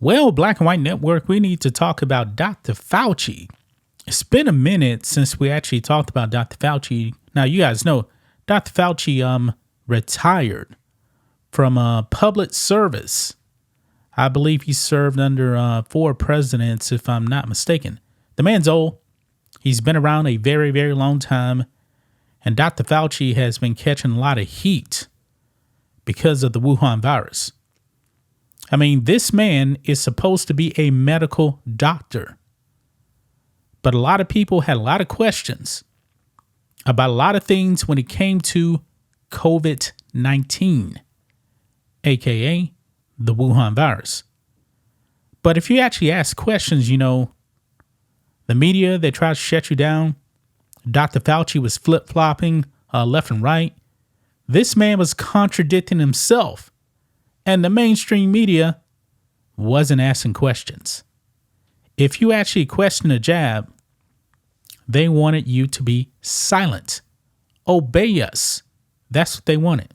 Well, Black and White Network, we need to talk about Dr. Fauci. It's been a minute since we actually talked about Dr. Fauci. Now, you guys know Dr. Fauci retired from public service. I believe he served under 4 presidents, if I'm not mistaken. The man's old. He's been around a very, very long time. And Dr. Fauci has been catching a lot of heat because of the Wuhan virus. I mean, this man is supposed to be a medical doctor. But a lot of people had a lot of questions about a lot of things when it came to COVID-19, aka the Wuhan virus. But if you actually ask questions, you know, the media, they try to shut you down. Dr. Fauci was flip-flopping left and right. This man was contradicting himself. And the mainstream media wasn't asking questions. If you actually question a jab, they wanted you to be silent. Obey us. That's what they wanted.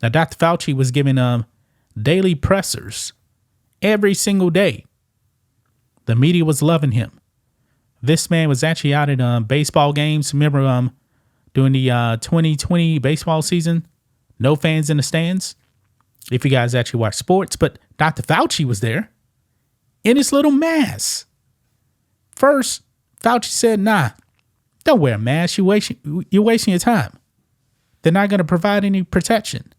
Now, Dr. Fauci was giving daily pressers every single day. The media was loving him. This man was actually out at baseball games. Remember during the 2020 baseball season? No fans in the stands. If you guys actually watch sports, but Dr. Fauci was there in his little mask. First, Fauci said, nah, don't wear a mask. You're wasting your time. They're not going to provide any protection.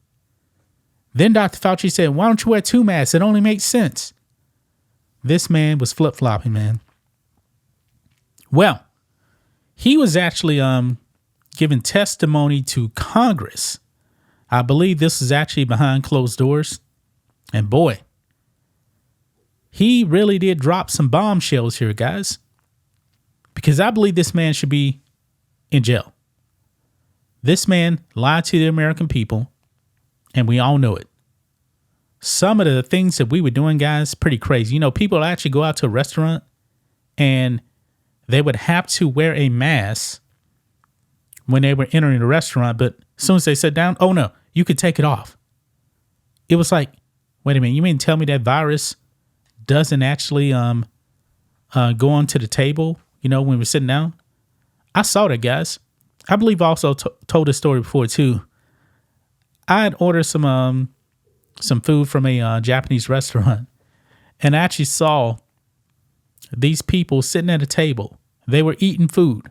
Then Dr. Fauci said, why don't you wear 2 masks? It only makes sense. This man was flip-flopping, man. Well, he was actually giving testimony to Congress. I believe this is actually behind closed doors. And boy, he really did drop some bombshells here, guys. Because I believe this man should be in jail. This man lied to the American people, and we all know it. Some of the things that we were doing, guys, pretty crazy. You know, people actually go out to a restaurant, and they would have to wear a mask when they were entering the restaurant. But as soon as they sat down, oh no, you could take it off. It was like, wait a minute, you mean tell me that virus doesn't actually go onto the table, you know, when we're sitting down? I saw that, guys. I believe I also told this story before too. I had ordered some food from a Japanese restaurant, and I actually saw these people sitting at a table. They were eating food.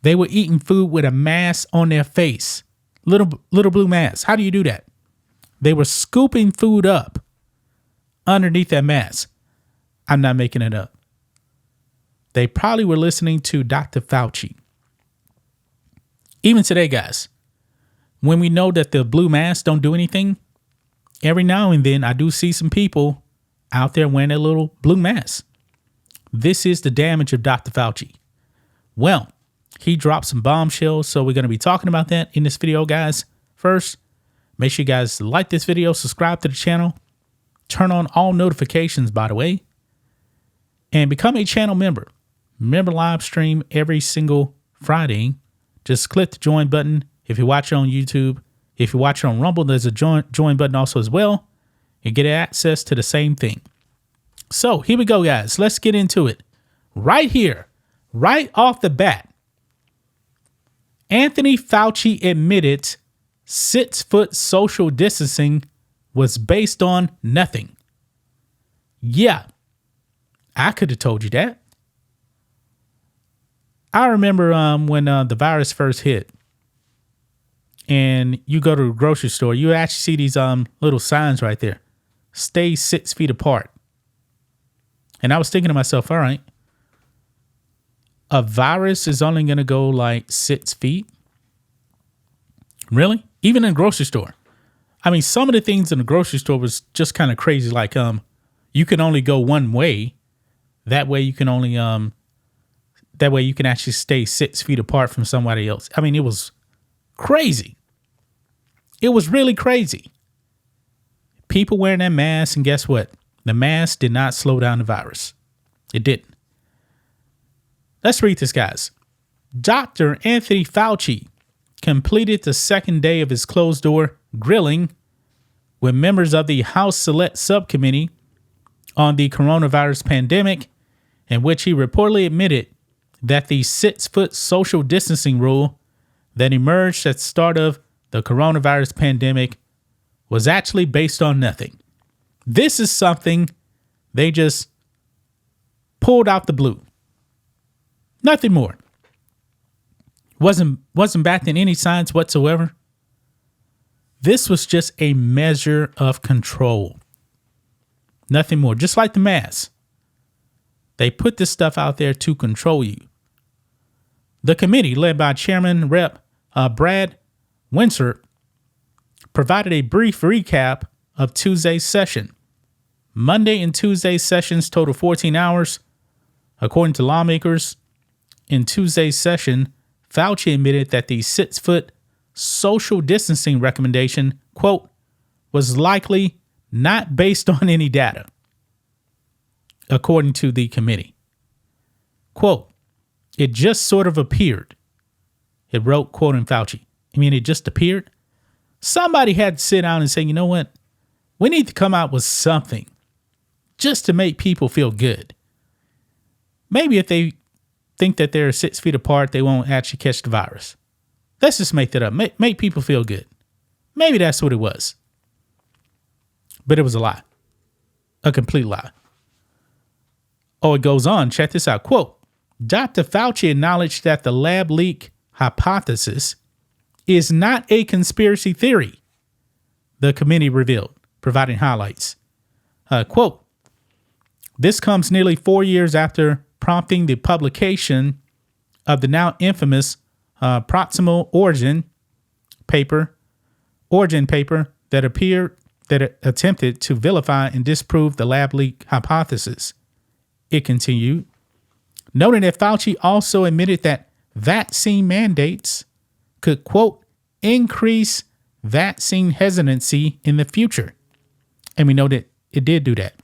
They were eating food with a mask on their face. Little blue mask. How do you do that? They were scooping food up underneath that mask. I'm not making it up. They probably were listening to Dr. Fauci. Even today, guys, when we know that the blue masks don't do anything, every now and then I do see some people out there wearing a little blue mask. This is the damage of Dr. Fauci. Well, he dropped some bombshells, so we're going to be talking about that in this video, guys. First, make sure you guys like this video, subscribe to the channel, turn on all notifications, by the way, and become a channel member. Member live stream every single Friday. Just click the join button if you watch it on YouTube. If you watch it on Rumble, there's a join button also as well. You get access to the same thing. So here we go, guys. Let's get into it. Right here, right off the bat, Anthony Fauci admitted 6-foot social distancing was based on nothing. Yeah, I could have told you that. I remember when the virus first hit and you go to a grocery store, you actually see these little signs right there. Stay 6 feet apart. And I was thinking to myself, all right, a virus is only going to go like 6 feet? Really? Even in a grocery store? I mean, some of the things in the grocery store was just kind of crazy. Like, you can only go one way. That way you can only, that way you can actually stay 6 feet apart from somebody else. I mean, it was crazy. It was really crazy. People wearing that mask, and guess what? The mask did not slow down the virus. It didn't. Let's read this, guys. Dr. Anthony Fauci completed the second day of his closed-door grilling with members of the House Select Subcommittee on the coronavirus pandemic, in which he reportedly admitted that the 6-foot social distancing rule that emerged at the start of the coronavirus pandemic was actually based on nothing. This is something they just pulled out the blue. Nothing more. Wasn't backed in any science whatsoever. This was just a measure of control. Nothing more. Just like the mask. They put this stuff out there to control you. The committee, led by Chairman Rep. Brad UNCENSORED, provided a brief recap of Tuesday's session. Monday and Tuesday's sessions total 14 hours. According to lawmakers, in Tuesday's session, Fauci admitted that the 6-foot social distancing recommendation, quote, was likely not based on any data, according to the committee. Quote, it just sort of appeared. It wrote, quoting Fauci. I mean, it just appeared. Somebody had to sit down and say, you know what? We need to come out with something just to make people feel good. Maybe if they think that they're 6 feet apart, they won't actually catch the virus. Let's just make that up. Make people feel good. Maybe that's what it was. But it was a lie. A complete lie. Oh, it goes on. Check this out. Quote, Dr. Fauci acknowledged that the lab leak hypothesis is not a conspiracy theory, the committee revealed, providing highlights. Quote, this comes nearly 4 years after prompting the publication of the now infamous proximal origin paper that attempted to vilify and disprove the lab leak hypothesis. It continued, noting that Fauci also admitted that vaccine mandates could, quote, increase vaccine hesitancy in the future. And we know that it did do that.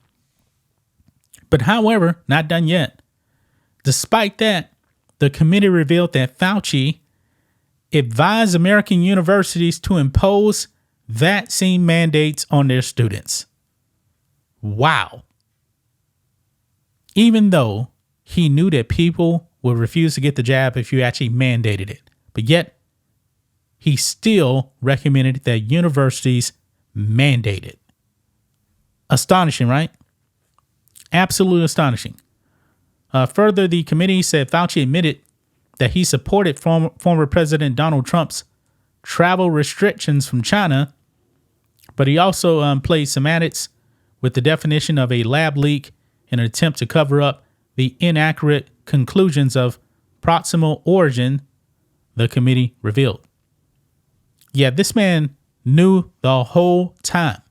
But however, not done yet. Despite that, the committee revealed that Fauci advised American universities to impose vaccine mandates on their students. Wow. Even though he knew that people would refuse to get the jab if you actually mandated it. But yet, he still recommended that universities mandate it. Astonishing, right? Absolutely astonishing. Further, the committee said Fauci admitted that he supported former President Donald Trump's travel restrictions from China, but he also played semantics with the definition of a lab leak in an attempt to cover up the inaccurate conclusions of proximal origin, the committee revealed. Yeah, this man knew the whole time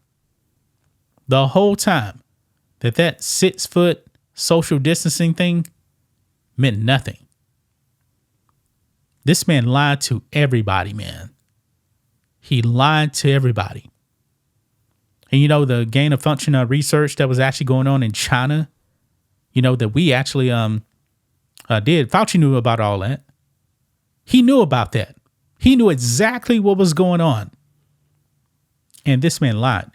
that 6-foot social distancing thing meant nothing. This man lied to everybody, man. He lied to everybody. And you know, the gain of function research that was actually going on in China, you know, that we actually did. Fauci knew about all that. He knew about that. He knew exactly what was going on. And this man lied.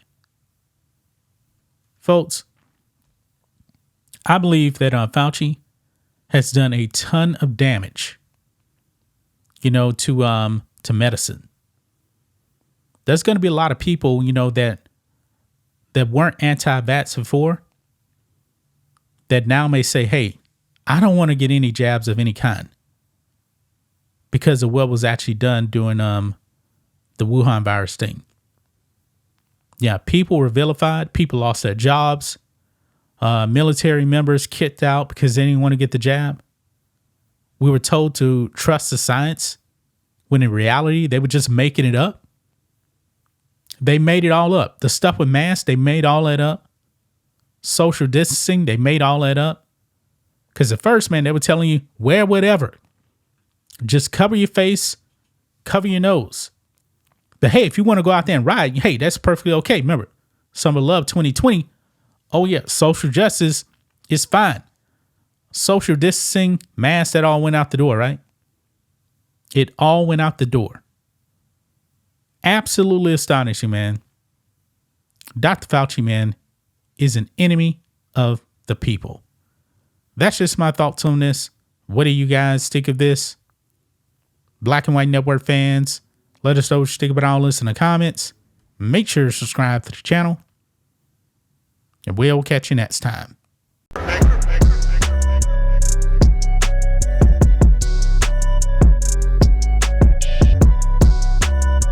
Folks, I believe that Fauci has done a ton of damage, you know, to medicine. There's going to be a lot of people, you know, that weren't anti-vax before, that now may say, hey, I don't want to get any jabs of any kind because of what was actually done during the Wuhan virus thing. Yeah, people were vilified. People lost their jobs. Military members kicked out because they didn't want to get the jab. We were told to trust the science when in reality, they were just making it up. They made it all up. The stuff with masks, they made all that up. Social distancing, they made all that up. Because at first, man, they were telling you, wear whatever. Just cover your face, cover your nose. But hey, if you want to go out there and ride, hey, that's perfectly okay. Remember, Summer Love 2020. Oh, yeah, social justice is fine. Social distancing, masks, that all went out the door, right? It all went out the door. Absolutely astonishing, man. Dr. Fauci, man, is an enemy of the people. That's just my thoughts on this. What do you guys think of this? Black and White Network fans, let us know what you think about all this in the comments. Make sure to subscribe to the channel, and we'll catch you next time.